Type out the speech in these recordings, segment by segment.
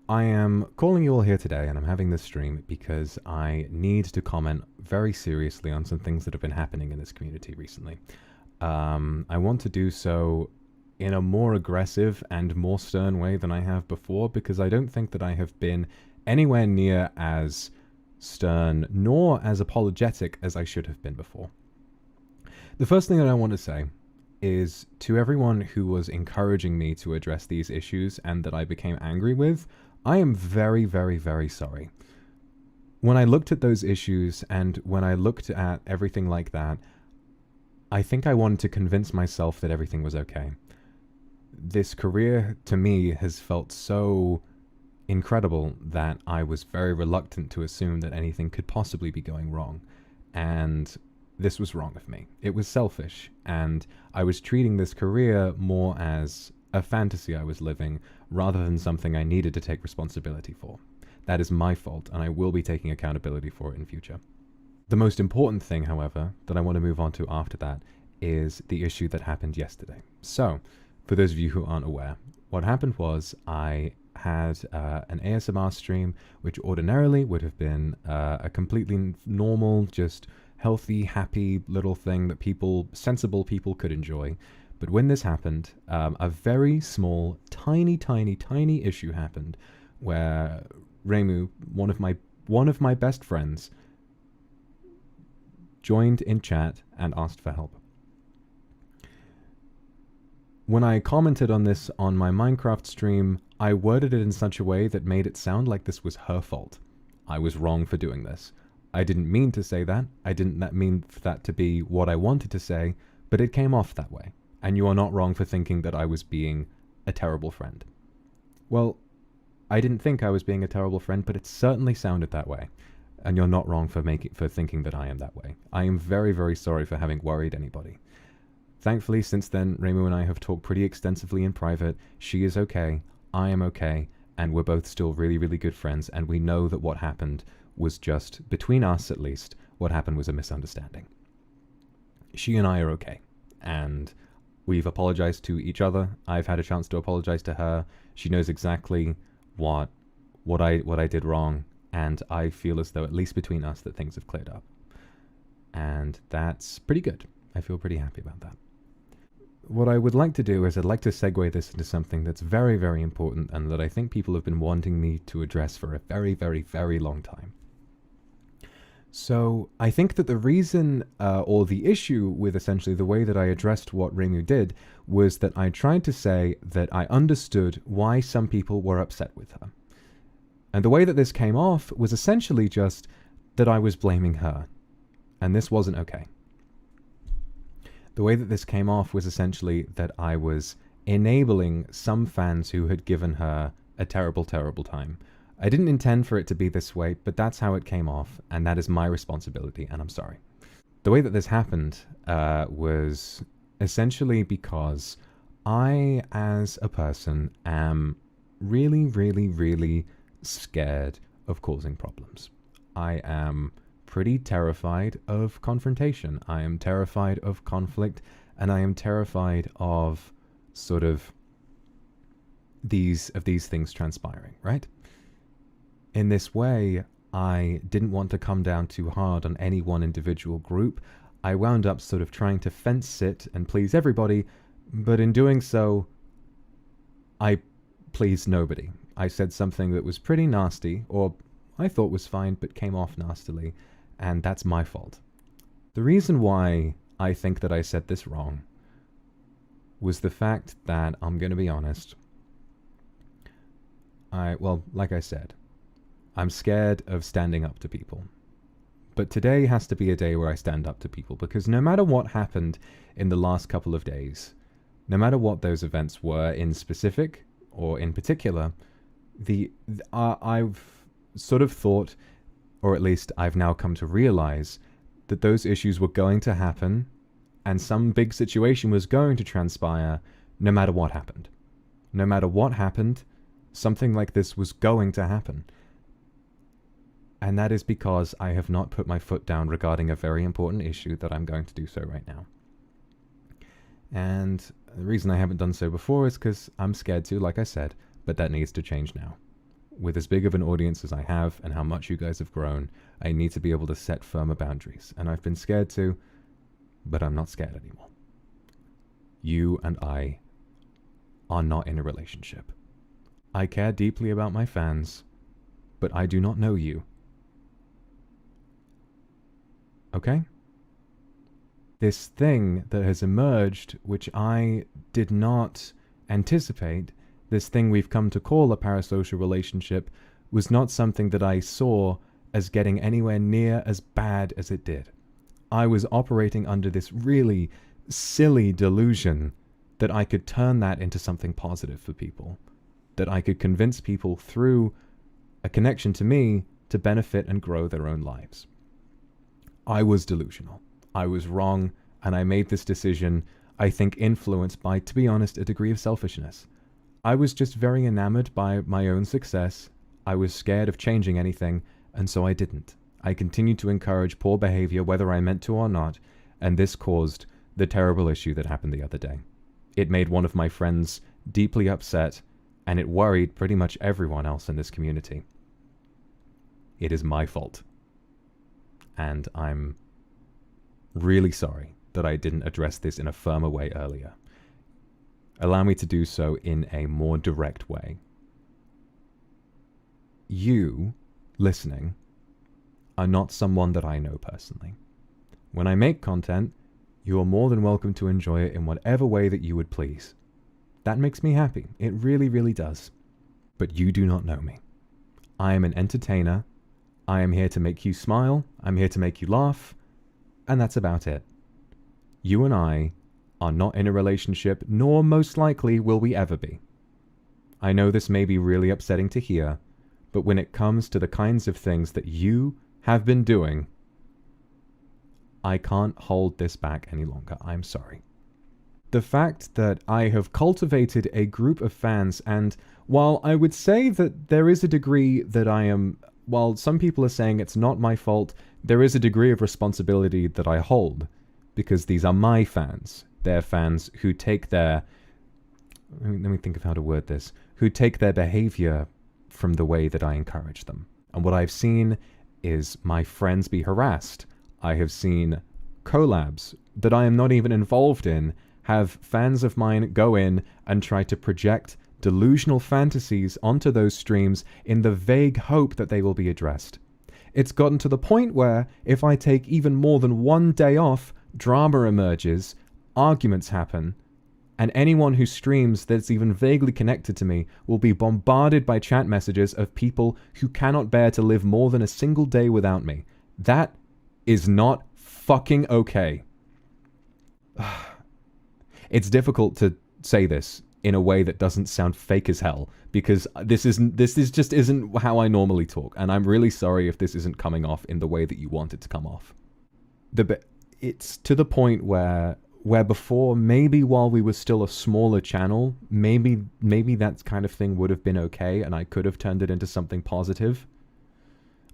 I am calling you all here today, and I'm having this stream because I need to comment very seriously on some things that have been happening in this community recently. I want to do so in a more aggressive and more stern way than I have before, because I don't think that I have been anywhere near as stern nor as apologetic as I should have been before. The first thing that I want to say is to everyone who was encouraging me to address these issues and that I became angry with, I am very, very, very sorry. When I looked at those issues and when I looked at everything like that, I think I wanted to convince myself that everything was okay. This career, to me, has felt so incredible that I was very reluctant to assume that anything could possibly be going wrong. And this was wrong of me. It was selfish, and I was treating this career more as a fantasy I was living rather than something I needed to take responsibility for. That is my fault, and I will be taking accountability for it in future. The most important thing, however, that I want to move on to after that is the issue that happened yesterday. So, for those of you who aren't aware, what happened was I had an ASMR stream, which ordinarily would have been a completely normal, just healthy, happy little thing that sensible people could enjoy. But when this happened, a very small, tiny issue happened where Remu, one of my best friends, joined in chat and asked for help. When I commented on this on my Minecraft stream, I worded it in such a way that made it sound like this was her fault. I was wrong for doing this. I didn't mean to say that. I didn't mean for that to be what I wanted to say, but it came off that way. And you are not wrong for thinking that I was being a terrible friend. Well, I didn't think I was being a terrible friend, but it certainly sounded that way. And you're not wrong for thinking that I am that way. I am very, very sorry for having worried anybody. Thankfully, since then, Remu and I have talked pretty extensively in private. She is okay, I am okay, and we're both still really, really good friends, and we know that what happened was just, between us at least, what happened was a misunderstanding. She and I are okay, and we've apologized to each other. I've had a chance to apologize to her. She knows exactly what I did wrong, and I feel as though, at least between us, that things have cleared up. And that's pretty good. I feel pretty happy about that. What I would like to do is I'd like to segue this into something that's very, very important and that I think people have been wanting me to address for a very, very, very long time. So I think that the reason or the issue with essentially the way that I addressed what Remu did was that I tried to say that I understood why some people were upset with her. And the way that this came off was essentially just that I was blaming her. And this wasn't okay. The way that this came off was essentially that I was enabling some fans who had given her a terrible, terrible time. I didn't intend for it to be this way, but that's how it came off, and that is my responsibility, and I'm sorry. The way that this happened was essentially because I, as a person, am really, really, really scared of causing problems. I am pretty terrified of confrontation. I am terrified of conflict, and I am terrified of sort of these things transpiring, right? In this way, I didn't want to come down too hard on any one individual group. I wound up sort of trying to fence sit and please everybody, but in doing so, I pleased nobody. I said something that was pretty nasty, or I thought was fine, but came off nastily, and that's my fault. The reason why I think that I said this wrong was the fact that, I'm going to be honest, well, like I said, I'm scared of standing up to people. But today has to be a day where I stand up to people, because no matter what happened in the last couple of days, no matter what those events were in specific or in particular, I've sort of thought, or at least I've now come to realize, that those issues were going to happen and some big situation was going to transpire no matter what happened. No matter what happened, something like this was going to happen. And that is because I have not put my foot down regarding a very important issue that I'm going to do so right now. And the reason I haven't done so before is because I'm scared to, like I said, but that needs to change now. with as big of an audience as I have and how much you guys have grown, I need to be able to set firmer boundaries. And I've been scared to, but I'm not scared anymore. You and I are not in a relationship. I care deeply about my fans, but I do not know you. Okay? This thing that has emerged, which I did not anticipate, this thing we've come to call a parasocial relationship, was not something that I saw as getting anywhere near as bad as it did. I was operating under this really silly delusion that I could turn that into something positive for people, that I could convince people through a connection to me to benefit and grow their own lives. I was delusional. I was wrong, and I made this decision, I think, influenced by, to be honest, a degree of selfishness. I was just very enamored by my own success. I was scared of changing anything, and so I didn't. I continued to encourage poor behavior, whether I meant to or not, and this caused the terrible issue that happened the other day. It made one of my friends deeply upset, and it worried pretty much everyone else in this community. It is my fault. And I'm really sorry that I didn't address this in a firmer way earlier. Allow me to do so in a more direct way. You, listening, are not someone that I know personally. When I make content, you are more than welcome to enjoy it in whatever way that you would please. That makes me happy. It really, really does. But you do not know me. I am an entertainer. I am here to make you smile. I'm here to make you laugh. And that's about it. You and I are not in a relationship, nor most likely will we ever be. I know this may be really upsetting to hear, but when it comes to the kinds of things that you have been doing, I can't hold this back any longer. I'm sorry. The fact that I have cultivated a group of fans, and while I would say that there is a degree that while some people are saying it's not my fault, there is a degree of responsibility that I hold, because these are my fans. They're fans who take their, let me think of how to word this, who take their behavior from the way that I encourage them. And what I've seen is my friends be harassed. I have seen collabs that I am not even involved in have fans of mine go in and try to project delusional fantasies onto those streams in the vague hope that they will be addressed. It's gotten to the point where if I take even more than one day off, drama emerges, arguments happen, and anyone who streams that's even vaguely connected to me will be bombarded by chat messages of people who cannot bear to live more than a single day without me. That is not fucking okay. It's difficult to say this in a way that doesn't sound fake as hell, because this just isn't how I normally talk, and I'm really sorry if this isn't coming off in the way that you want it to come off. It's to the point where before, maybe while we were still a smaller channel, maybe that kind of thing would have been okay, and I could have turned it into something positive,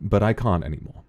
but I can't anymore.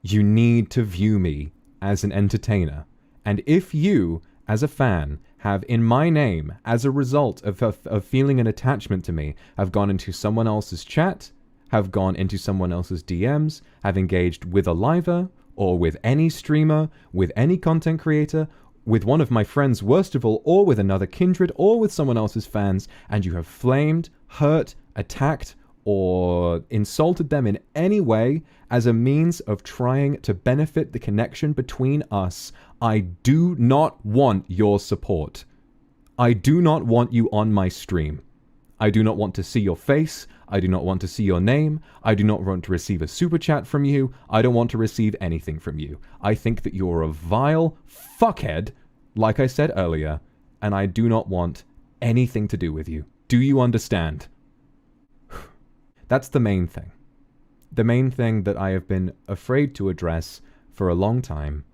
You need to view me as an entertainer, and if you, as a fan, have in my name, as a result of feeling an attachment to me, have gone into someone else's chat, have gone into someone else's DMs, have engaged with a liver, or with any streamer, with any content creator, with one of my friends worst of all, or with another kindred, or with someone else's fans, and you have flamed, hurt, attacked, or insulted them in any way as a means of trying to benefit the connection between us, I do not want your support. I do not want you on my stream. I do not want to see your face. I do not want to see your name. I do not want to receive a super chat from you. I don't want to receive anything from you. I think that you're a vile fuckhead, like I said earlier, and I do not want anything to do with you. Do you understand? That's the main thing. The main thing that I have been afraid to address for a long time,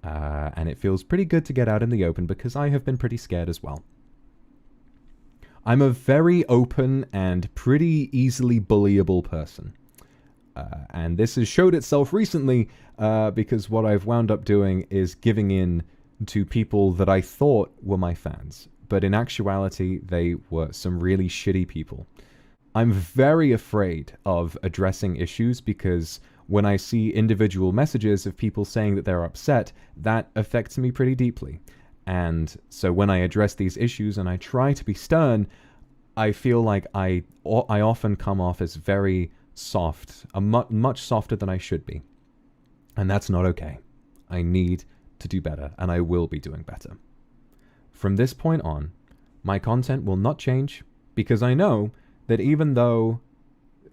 and it feels pretty good to get out in the open because I have been pretty scared as well. I'm a very open and pretty easily bullyable person. And this has showed itself recently because what I've wound up doing is giving in to people that I thought were my fans. But in actuality, they were some really shitty people. I'm very afraid of addressing issues because when I see individual messages of people saying that they're upset, that affects me pretty deeply. And so when I address these issues and I try to be stern, I feel like I often come off as very soft, much softer than I should be. And that's not okay. I need to do better, and I will be doing better. From this point on, my content will not change because I know that even though,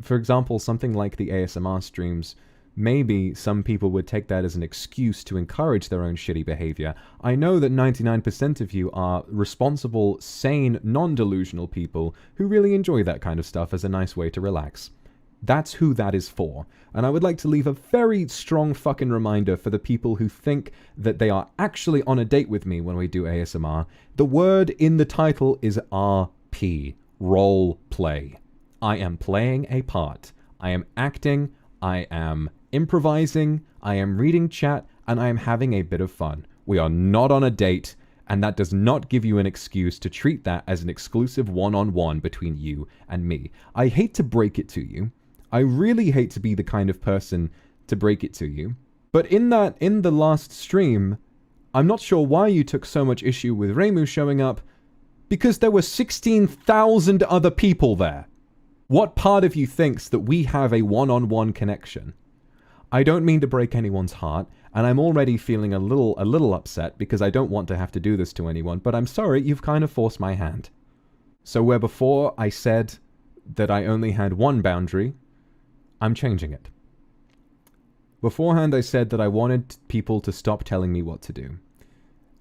for example, something like the ASMR streams, maybe some people would take that as an excuse to encourage their own shitty behavior. I know that 99% of you are responsible, sane, non-delusional people who really enjoy that kind of stuff as a nice way to relax. That's who that is for. And I would like to leave a very strong fucking reminder for the people who think that they are actually on a date with me when we do ASMR. The word in the title is RP. Role play. I am playing a part. I am acting. I am improvising. I am reading chat. And I am having a bit of fun. We are not on a date. And that does not give you an excuse to treat that as an exclusive one-on-one between you and me. I hate to break it to you. I really hate to be the kind of person to break it to you. But in the last stream, I'm not sure why you took so much issue with Reimu showing up, because there were 16,000 other people there. What part of you thinks that we have a one-on-one connection? I don't mean to break anyone's heart, and I'm already feeling a little upset because I don't want to have to do this to anyone, but I'm sorry, you've kind of forced my hand. So where before I said that I only had one boundary, I'm changing it. Beforehand, I said that I wanted people to stop telling me what to do.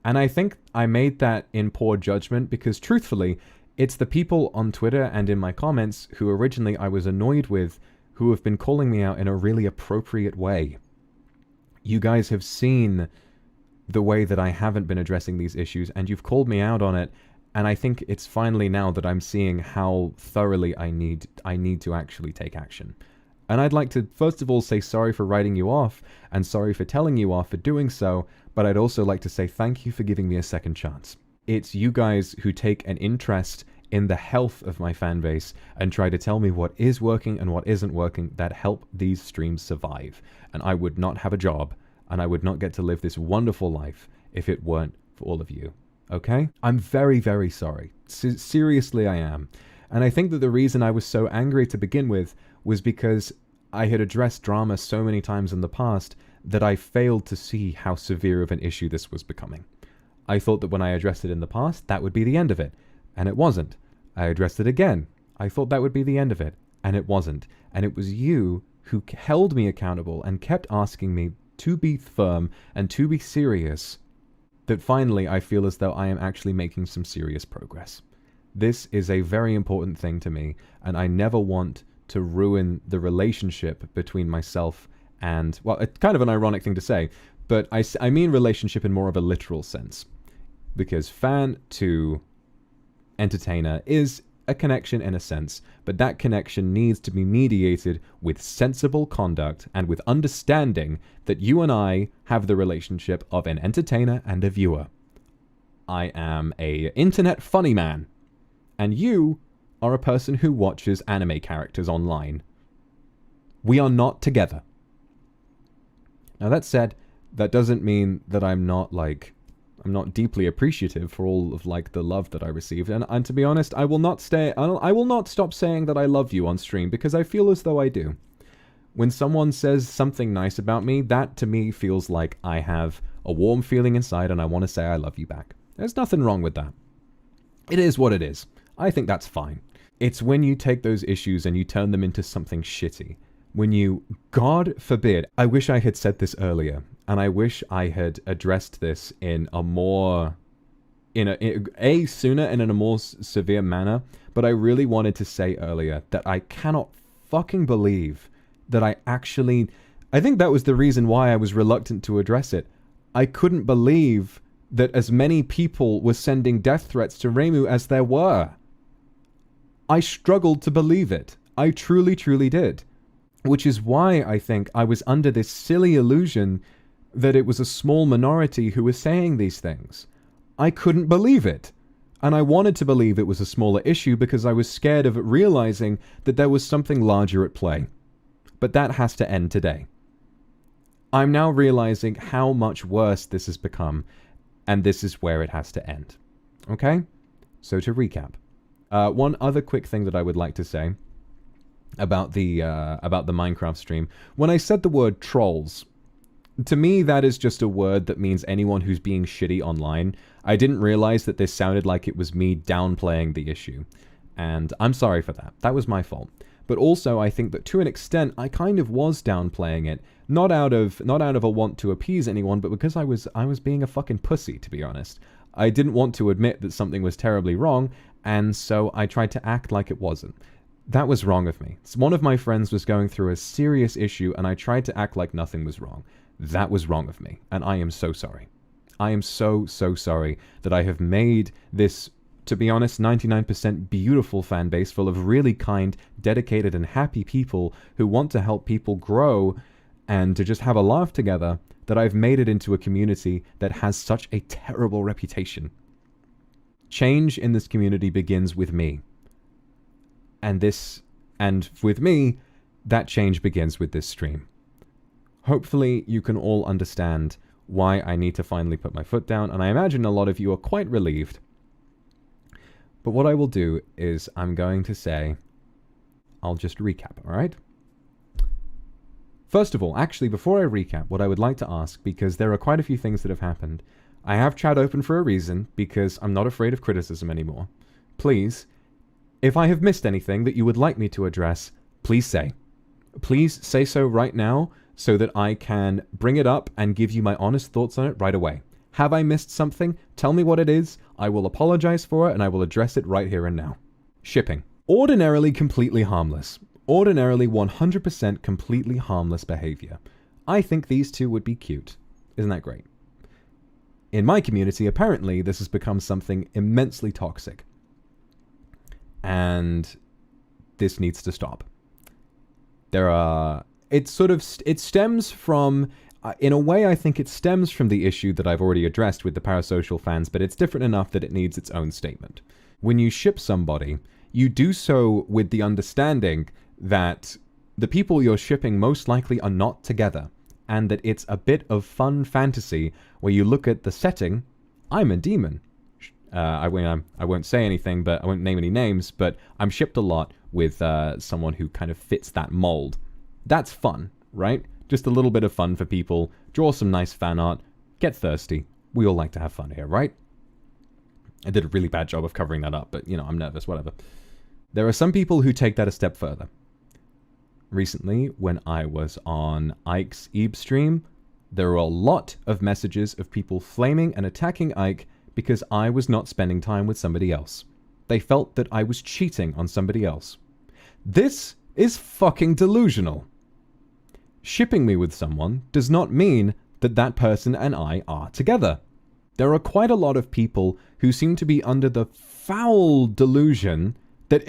And I think I made that in poor judgment because, truthfully, it's the people on Twitter and in my comments who originally I was annoyed with who have been calling me out in a really appropriate way. You guys have seen the way that I haven't been addressing these issues, and you've called me out on it, and I think it's finally now that I'm seeing how thoroughly I need to actually take action. And I'd like to, first of all, say sorry for writing you off, and sorry for telling you off for doing so, but I'd also like to say thank you for giving me a second chance. It's you guys who take an interest in the health of my fan base and try to tell me what is working and what isn't working that help these streams survive. And I would not have a job, and I would not get to live this wonderful life if it weren't for all of you. Okay? I'm very, very sorry. Seriously, I am. And I think that the reason I was so angry to begin with was because I had addressed drama so many times in the past that I failed to see how severe of an issue this was becoming. I thought that when I addressed it in the past, that would be the end of it. And it wasn't. I addressed it again. I thought that would be the end of it. And it wasn't. And it was you who held me accountable and kept asking me to be firm and to be serious that finally I feel as though I am actually making some serious progress. This is a very important thing to me, and I never want to ruin the relationship between myself and, well, it's kind of an ironic thing to say, but I mean relationship in more of a literal sense. Because fan to entertainer is a connection in a sense, but that connection needs to be mediated with sensible conduct and with understanding that you and I have the relationship of an entertainer and a viewer. I am a internet funny man, and you are a person who watches anime characters online. We are not together. Now that said, that doesn't mean that I'm not deeply appreciative for all of the love that I received, and to be honest, I will not stop saying that I love you on stream because I feel as though I do. When someone says something nice about me, that to me feels like I have a warm feeling inside and I want to say I love you back. There's nothing wrong with that. It is what it is. I think that's fine. It's when you take those issues and you turn them into something shitty. When you, God forbid, I wish I had said this earlier, and I wish I had addressed this in a more, sooner and in a more severe manner, but I really wanted to say earlier that I cannot fucking believe that I think that was the reason why I was reluctant to address it. I couldn't believe that as many people were sending death threats to Reimu as there were. I struggled to believe it. I truly, truly did. Which is why I think I was under this silly illusion that it was a small minority who was saying these things. I couldn't believe it. And I wanted to believe it was a smaller issue because I was scared of realizing that there was something larger at play. But that has to end today. I'm now realizing how much worse this has become, and this is where it has to end. Okay? So to recap, one other quick thing that I would like to say about the Minecraft stream. When I said the word trolls, to me that is just a word that means anyone who's being shitty online. I didn't realize that this sounded like it was me downplaying the issue. And I'm sorry for that. That was my fault. But also, I think that to an extent, I kind of was downplaying it, not out of a want to appease anyone, but because I was being a fucking pussy, to be honest. I didn't want to admit that something was terribly wrong, and so I tried to act like it wasn't. That was wrong of me. One of my friends was going through a serious issue, and I tried to act like nothing was wrong. That was wrong of me, and I am so sorry. I am so, so sorry that I have made this, to be honest, 99% beautiful fan base full of really kind, dedicated, and happy people who want to help people grow and to just have a laugh together, that I've made it into a community that has such a terrible reputation. Change in this community begins with me. And with me, that change begins with this stream. Hopefully you can all understand why I need to finally put my foot down, and I imagine a lot of you are quite relieved. But what I will do is I'm going to say, I'll just recap, alright? First of all, actually, before I recap, what I would like to ask, because there are quite a few things that have happened, I have chat open for a reason, because I'm not afraid of criticism anymore. Please, if I have missed anything that you would like me to address, please say. Please say so right now, so that I can bring it up and give you my honest thoughts on it right away. Have I missed something? Tell me what it is. I will apologize for it, and I will address it right here and now. Shipping. Ordinarily completely harmless. Ordinarily 100% completely harmless behavior. I think these two would be cute. Isn't that great? In my community, apparently, this has become something immensely toxic. And this needs to stop. It stems from, in a way, I think it stems from the issue that I've already addressed with the parasocial fans, but it's different enough that it needs its own statement. When you ship somebody, you do so with the understanding that the people you're shipping most likely are not together, and that it's a bit of fun fantasy where you look at the setting. I'm a demon. I won't say anything, but I won't name any names, but I'm shipped a lot with someone who kind of fits that mold. That's fun, right? Just a little bit of fun for people. Draw some nice fan art. Get thirsty. We all like to have fun here, right? I did a really bad job of covering that up, but, I'm nervous, whatever. There are some people who take that a step further. Recently, when I was on Ike's Eve stream, there were a lot of messages of people flaming and attacking Ike because I was not spending time with somebody else. They felt that I was cheating on somebody else. This is fucking delusional. Shipping me with someone does not mean that that person and I are together. There are quite a lot of people who seem to be under the foul delusion that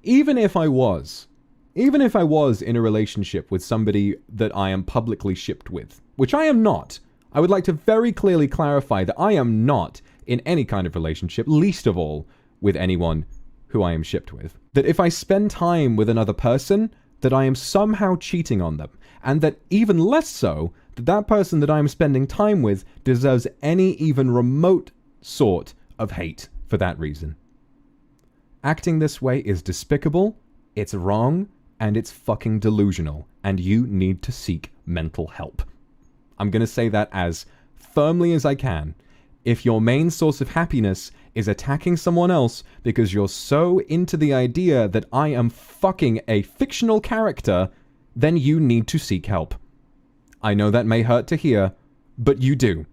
even if I was in a relationship with somebody that I am publicly shipped with, which I am not. I would like to very clearly clarify that I am not in any kind of relationship, least of all with anyone who I am shipped with. That if I spend time with another person, that I am somehow cheating on them. And that even less so, that person that I am spending time with deserves any even remote sort of hate for that reason. Acting this way is despicable, it's wrong, and it's fucking delusional, and you need to seek mental help. I'm gonna say that as firmly as I can. If your main source of happiness is attacking someone else because you're so into the idea that I am fucking a fictional character, then you need to seek help. I know that may hurt to hear, but you do.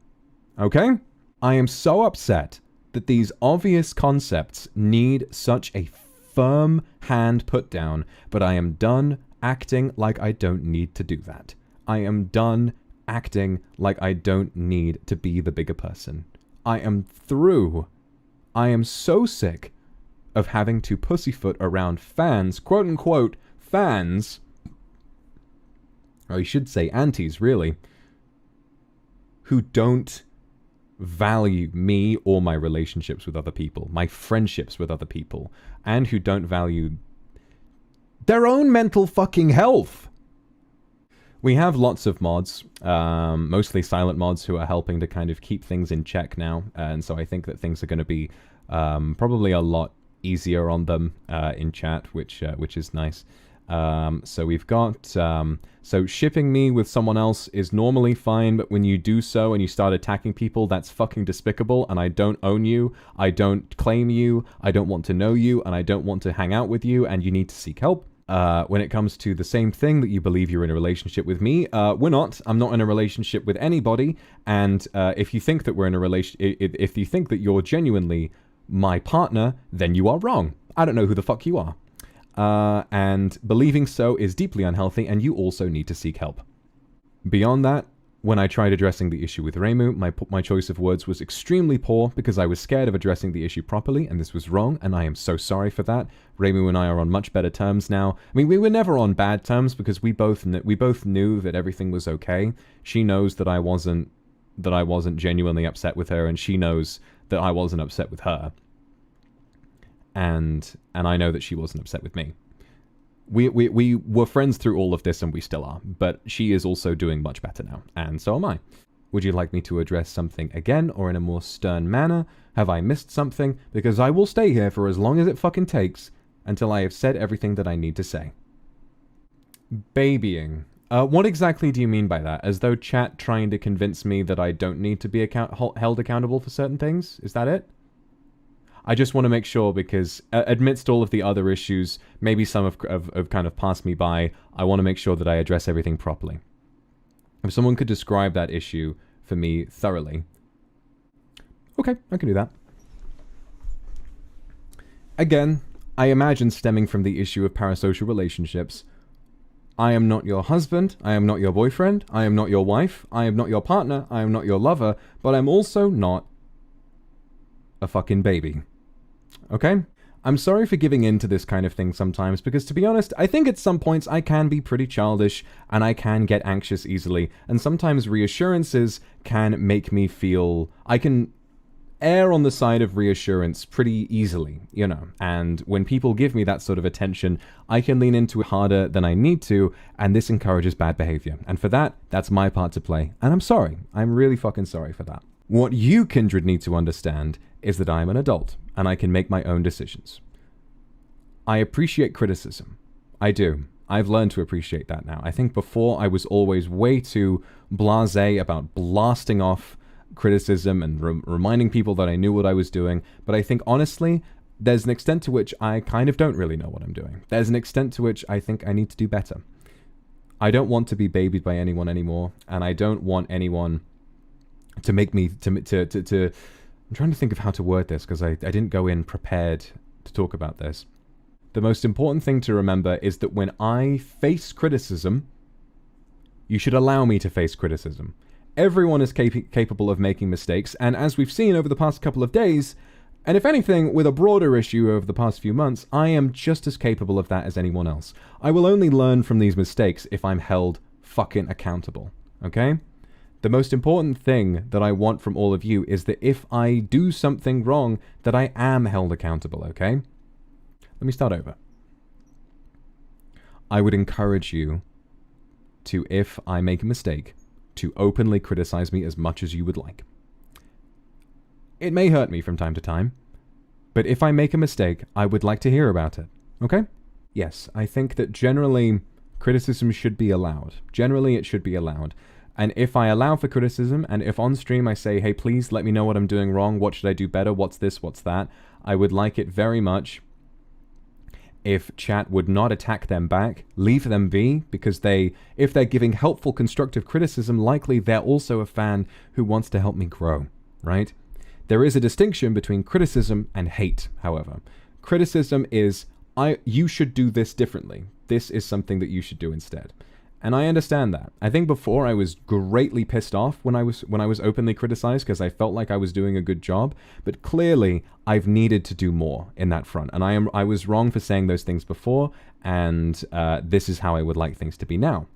Okay? I am so upset that these obvious concepts need such a firm hand put down, but I am done acting like I don't need to do that. I am done acting like I don't need to be the bigger person. I am through. I am so sick of having to pussyfoot around fans, quote unquote, fans, or you should say antis, really, who don't value me or my relationships with other people, my friendships with other people, and who don't value their own mental fucking health. We have lots of mods, mostly silent mods, who are helping to kind of keep things in check now, and so I think that things are going to be probably a lot easier on them in chat, which is nice. So we've got, so shipping me with someone else is normally fine, but when you do so and you start attacking people, that's fucking despicable, and I don't own you, I don't claim you, I don't want to know you, and I don't want to hang out with you, and you need to seek help. When it comes to the same thing that you believe you're in a relationship with me, we're not. I'm not in a relationship with anybody, and if you think that we're in a if you think that you're genuinely my partner, then you are wrong. I don't know who the fuck you are. And believing so is deeply unhealthy, and you also need to seek help. Beyond that, when I tried addressing the issue with Reimu, my choice of words was extremely poor because I was scared of addressing the issue properly, and this was wrong, and I am so sorry for that. Reimu and I are on much better terms now. I mean, we were never on bad terms because we both knew that everything was okay. She knows that I wasn't genuinely upset with her, and she knows that I wasn't upset with her. And I know that she wasn't upset with me. We were friends through all of this, and we still are, but she is also doing much better now, and so am I. Would you like me to address something again, or in a more stern manner? Have I missed something? Because I will stay here for as long as it fucking takes, until I have said everything that I need to say. Babying. What exactly do you mean by that? As though chat trying to convince me that I don't need to be held accountable for certain things? Is that it? I just want to make sure, because amidst all of the other issues, maybe some have kind of passed me by, I want to make sure that I address everything properly. If someone could describe that issue for me thoroughly. Okay, I can do that. Again, I imagine stemming from the issue of parasocial relationships. I am not your husband, I am not your boyfriend, I am not your wife, I am not your partner, I am not your lover, but I'm also not a fucking baby. Okay? I'm sorry for giving in to this kind of thing sometimes, because to be honest, I think at some points I can be pretty childish, and I can get anxious easily, and sometimes reassurances can make me feel... I can err on the side of reassurance pretty easily, you know, and when people give me that sort of attention, I can lean into it harder than I need to, and this encourages bad behavior, and for that, that's my part to play, and I'm sorry. I'm really fucking sorry for that. What you, Kindred, need to understand is that I'm an adult, and I can make my own decisions. I appreciate criticism. I do. I've learned to appreciate that now. I think before I was always way too blasé about blasting off criticism and reminding people that I knew what I was doing, but I think honestly, there's an extent to which I kind of don't really know what I'm doing. There's an extent to which I think I need to do better. I don't want to be babied by anyone anymore, and I don't want anyone to make me I'm trying to think of how to word this, because I didn't go in prepared to talk about this. The most important thing to remember is that when I face criticism, you should allow me to face criticism. Everyone is capable of making mistakes, and as we've seen over the past couple of days, and if anything, with a broader issue over the past few months, I am just as capable of that as anyone else. I will only learn from these mistakes if I'm held fucking accountable, okay? The most important thing that I want from all of you is that if I do something wrong, that I am held accountable, okay? Let me start over. I would encourage you to, if I make a mistake, to openly criticize me as much as you would like. It may hurt me from time to time, but if I make a mistake, I would like to hear about it, okay? Yes, I think that generally criticism should be allowed. Generally, it should be allowed. And if I allow for criticism, and if on stream I say, hey, please let me know what I'm doing wrong, what should I do better, what's this, what's that, I would like it very much if chat would not attack them back, leave them be, because if they're giving helpful, constructive criticism, likely they're also a fan who wants to help me grow, right? There is a distinction between criticism and hate, however. Criticism is, you should do this differently. This is something that you should do instead. And I understand that. I think before I was greatly pissed off when I was openly criticized because I felt like I was doing a good job, but clearly I've needed to do more in that front. And I was wrong for saying those things before, and this is how I would like things to be now.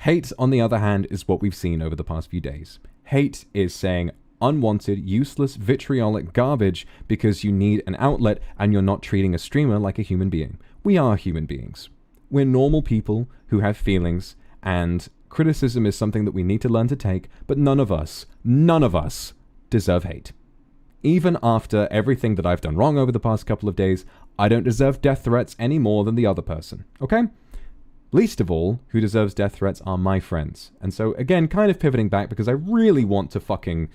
Hate, on the other hand, is what we've seen over the past few days. Hate is saying unwanted, useless, vitriolic garbage because you need an outlet and you're not treating a streamer like a human being. We are human beings. We're normal people who have feelings, and criticism is something that we need to learn to take, but none of us deserve hate. Even after everything that I've done wrong over the past couple of days, I don't deserve death threats any more than the other person, okay? Least of all, who deserves death threats are my friends. And so, again, kind of pivoting back because I really want to fucking,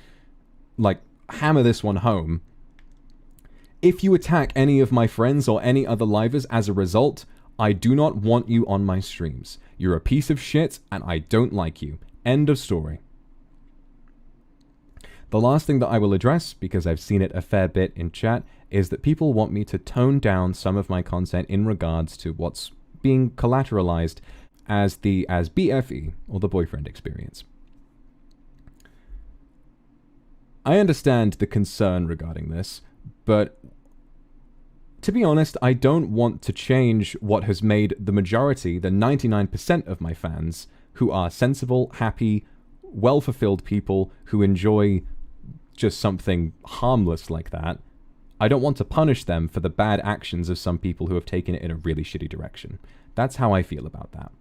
hammer this one home. If you attack any of my friends or any other livers as a result, I do not want you on my streams. You're a piece of shit, and I don't like you. End of story. The last thing that I will address, because I've seen it a fair bit in chat, is that people want me to tone down some of my content in regards to what's being collateralized as BFE, or the boyfriend experience. I understand the concern regarding this, but to be honest, I don't want to change what has made the majority, the 99% of my fans, who are sensible, happy, well-fulfilled people who enjoy just something harmless like that. I don't want to punish them for the bad actions of some people who have taken it in a really shitty direction. That's how I feel about that.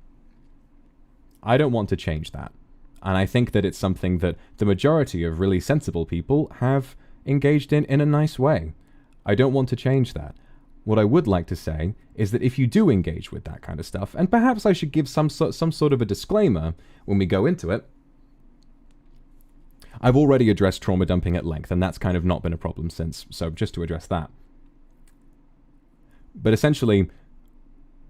I don't want to change that. And I think that it's something that the majority of really sensible people have engaged in a nice way. I don't want to change that. What I would like to say is that if you do engage with that kind of stuff, and perhaps I should give some sort of a disclaimer when we go into it. I've already addressed trauma dumping at length, and that's kind of not been a problem since, so just to address that. But essentially,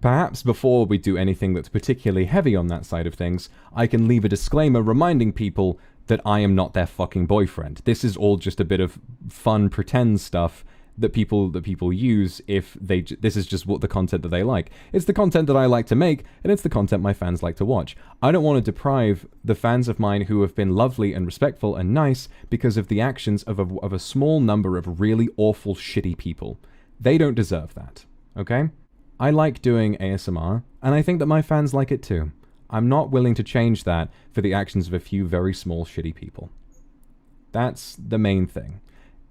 perhaps before we do anything that's particularly heavy on that side of things, I can leave a disclaimer reminding people that I am not their fucking boyfriend. This is all just a bit of fun pretend stuff that people use if this is just what the content that they like. It's the content that I like to make, and it's the content my fans like to watch. I don't want to deprive the fans of mine who have been lovely and respectful and nice because of the actions of a small number of really awful, shitty people. They don't deserve that, okay? I like doing ASMR, and I think that my fans like it too. I'm not willing to change that for the actions of a few very small, shitty people. That's the main thing.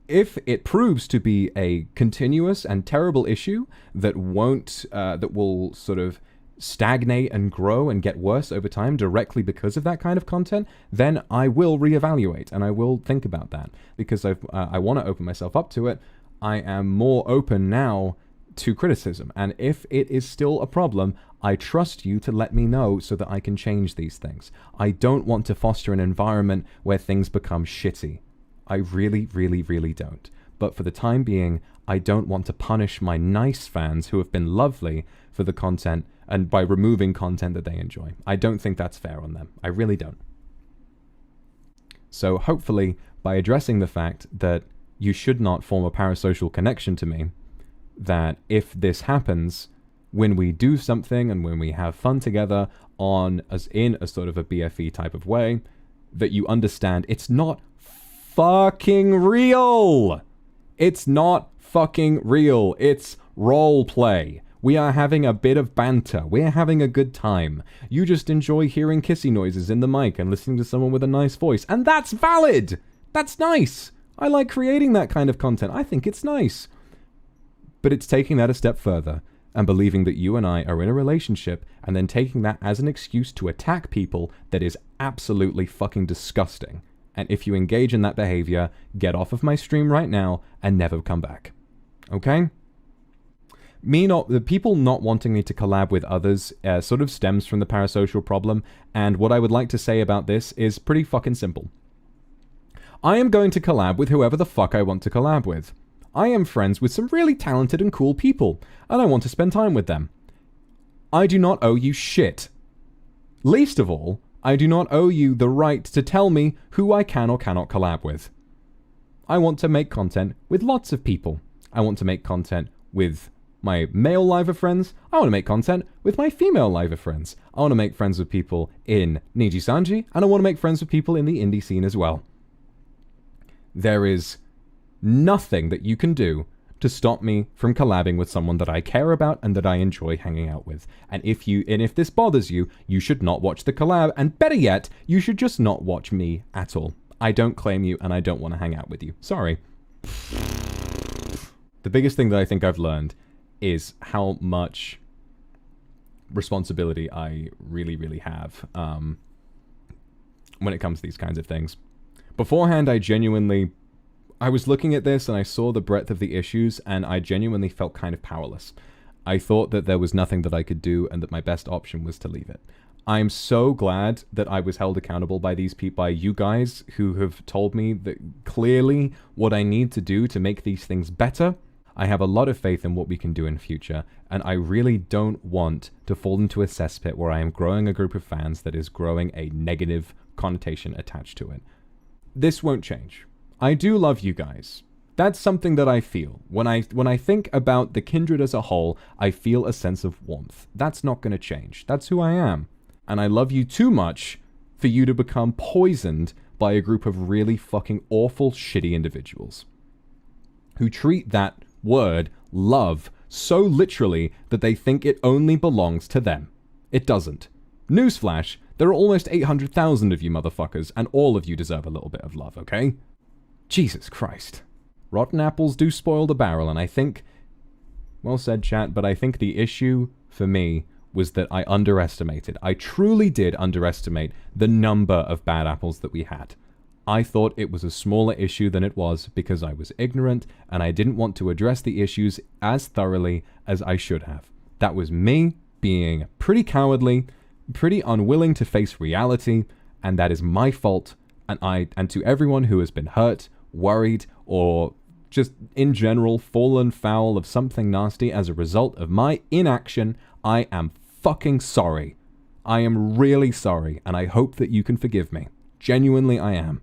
If it proves to be a continuous and terrible issue that will sort of stagnate and grow and get worse over time directly because of that kind of content, then I will reevaluate and I will think about that because I want to open myself up to it. I am more open now to criticism, and if it is still a problem, I trust you to let me know so that I can change these things. I don't want to foster an environment where things become shitty. I really, really, really don't. But for the time being, I don't want to punish my nice fans who have been lovely for the content and by removing content that they enjoy. I don't think that's fair on them. I really don't. So hopefully, by addressing the fact that you should not form a parasocial connection to me, that if this happens, when we do something and when we have fun together in a sort of a BFE type of way, that you understand it's not fucking real. It's not fucking real. It's role play. We are having a bit of banter. We're having a good time. You just enjoy hearing kissy noises in the mic and listening to someone with a nice voice. And that's valid. That's nice. I like creating that kind of content. I think it's nice. But it's taking that a step further and believing that you and I are in a relationship and then taking that as an excuse to attack people that is absolutely fucking disgusting. And if you engage in that behavior, get off of my stream right now and never come back. Okay? The people not wanting me to collab with others sort of stems from the parasocial problem, and what I would like to say about this is pretty fucking simple. I am going to collab with whoever the fuck I want to collab with. I am friends with some really talented and cool people, and I want to spend time with them. I do not owe you shit. Least of all, I do not owe you the right to tell me who I can or cannot collab with. I want to make content with lots of people. I want to make content with my male liver friends. I want to make content with my female liver friends. I want to make friends with people in NIJISANJI, and I want to make friends with people in the indie scene as well. There is nothing that you can do to stop me from collabing with someone that I care about and that I enjoy hanging out with. And if this bothers you, you should not watch the collab, and better yet, you should just not watch me at all. I don't claim you, and I don't want to hang out with you. Sorry. The biggest thing that I think I've learned is how much responsibility I really, really have when it comes to these kinds of things. Beforehand, I was looking at this and I saw the breadth of the issues, and I genuinely felt kind of powerless. I thought that there was nothing that I could do and that my best option was to leave it. I'm so glad that I was held accountable by these people, by you guys who have told me that clearly what I need to do to make these things better. I have a lot of faith in what we can do in future, and I really don't want to fall into a cesspit where I am growing a group of fans that is growing a negative connotation attached to it. This won't change. I do love you guys. That's something that I feel. When I think about the kindred as a whole, I feel a sense of warmth. That's not going to change. That's who I am. And I love you too much for you to become poisoned by a group of really fucking awful, shitty individuals who treat that word, love, so literally that they think it only belongs to them. It doesn't. Newsflash, there are almost 800,000 of you motherfuckers, and all of you deserve a little bit of love, okay? Jesus Christ. Rotten apples do spoil the barrel, and I think, well said, chat, but I think the issue for me was that I truly did underestimate the number of bad apples that we had. I thought it was a smaller issue than it was because I was ignorant and I didn't want to address the issues as thoroughly as I should have. That was me being pretty cowardly, pretty unwilling to face reality, and that is my fault. And to everyone who has been hurt, worried, or just in general fallen foul of something nasty as a result of my inaction, I am fucking sorry. I am really sorry, and I hope that you can forgive me. Genuinely, I am.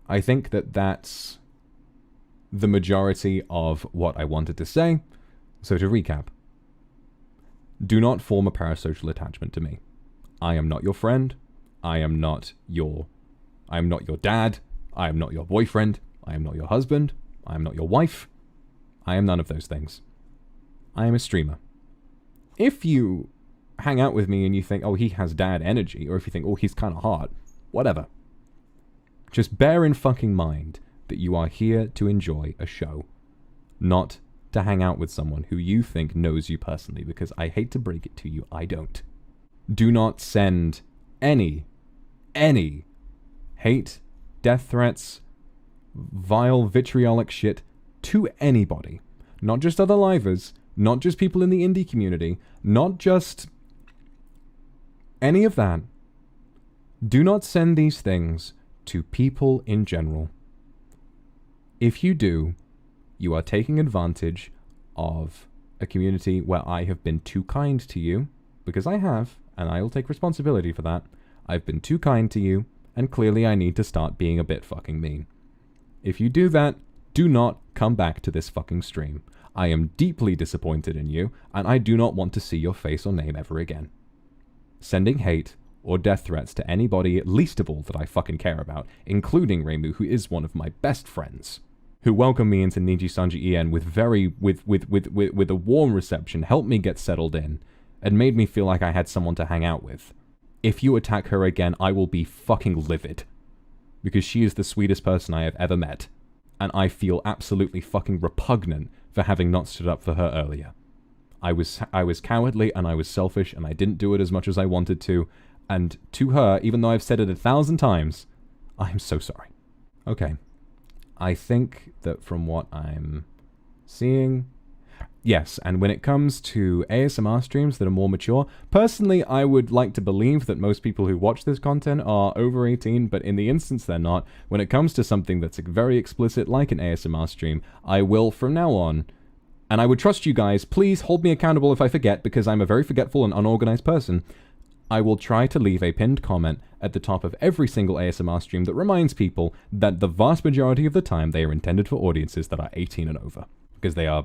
I think that that's the majority of what I wanted to say. So to recap, do not form a parasocial attachment to me. I am not your friend. I am not your dad. I am not your boyfriend. I am not your husband. I am not your wife. I am none of those things. I am a streamer. If you hang out with me and you think, oh, he has dad energy, or if you think, oh, he's kind of hot, whatever. Just bear in fucking mind that you are here to enjoy a show, not to hang out with someone who you think knows you personally, because I hate to break it to you, I don't. Do not send any hate, death threats, vile vitriolic shit to anybody. Not just other livers, not just people in the indie community, not just any of that. Do not send these things to people in general. If you do, you are taking advantage of a community where I have been too kind to you, because I have, and I will take responsibility for that. I've been too kind to you, and clearly I need to start being a bit fucking mean. If you do that, do not come back to this fucking stream. I am deeply disappointed in you, and I do not want to see your face or name ever again. Sending hate or death threats to anybody, least of all that I fucking care about, including Reimu, who is one of my best friends, who welcomed me into NIJISANJI EN with a warm reception, helped me get settled in, and made me feel like I had someone to hang out with. If you attack her again, I will be fucking livid. Because she is the sweetest person I have ever met. And I feel absolutely fucking repugnant for having not stood up for her earlier. I was cowardly and I was selfish and I didn't do it as much as I wanted to. And to her, even though I've said it 1,000 times, I'm so sorry. Okay. I think that from what I'm seeing... Yes, and when it comes to ASMR streams that are more mature, personally, I would like to believe that most people who watch this content are over 18, but in the instance they're not, when it comes to something that's very explicit, like an ASMR stream, I will, from now on, and I would trust you guys, please hold me accountable if I forget, because I'm a very forgetful and unorganized person, I will try to leave a pinned comment at the top of every single ASMR stream that reminds people that the vast majority of the time they are intended for audiences that are 18 and over, because they are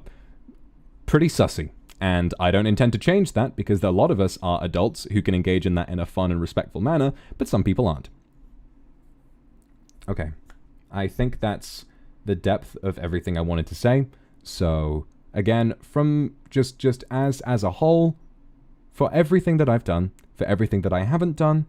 pretty sussy, and I don't intend to change that because a lot of us are adults who can engage in that in a fun and respectful manner, but some people aren't. Okay, I think that's the depth of everything I wanted to say. So again, from just as a whole, for everything that I've done, for everything that I haven't done,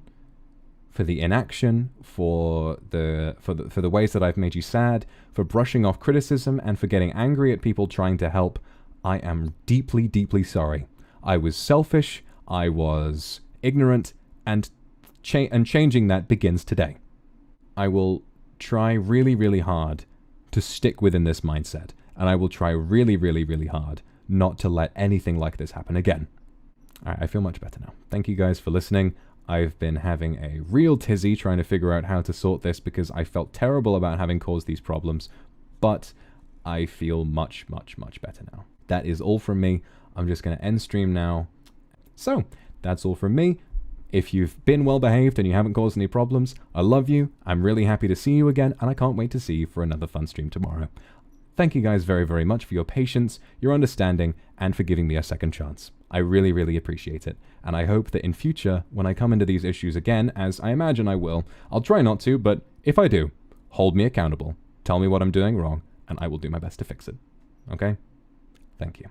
for the inaction, for the ways that I've made you sad, for brushing off criticism, and for getting angry at people trying to help. I am deeply, deeply sorry. I was selfish, I was ignorant, and changing that begins today. I will try really, really hard to stick within this mindset, and I will try really, really, really hard not to let anything like this happen again. Alright, I feel much better now. Thank you guys for listening. I've been having a real tizzy trying to figure out how to sort this because I felt terrible about having caused these problems, but I feel much, much, much better now. That is all from me. I'm just going to end stream now. So, that's all from me. If you've been well behaved and you haven't caused any problems, I love you. I'm really happy to see you again, and I can't wait to see you for another fun stream tomorrow. Thank you guys very, very much for your patience, your understanding, and for giving me a second chance. I really, really appreciate it, and I hope that in future, when I come into these issues again, as I imagine I will, I'll try not to, but if I do, hold me accountable, tell me what I'm doing wrong, and I will do my best to fix it. Okay? Thank you.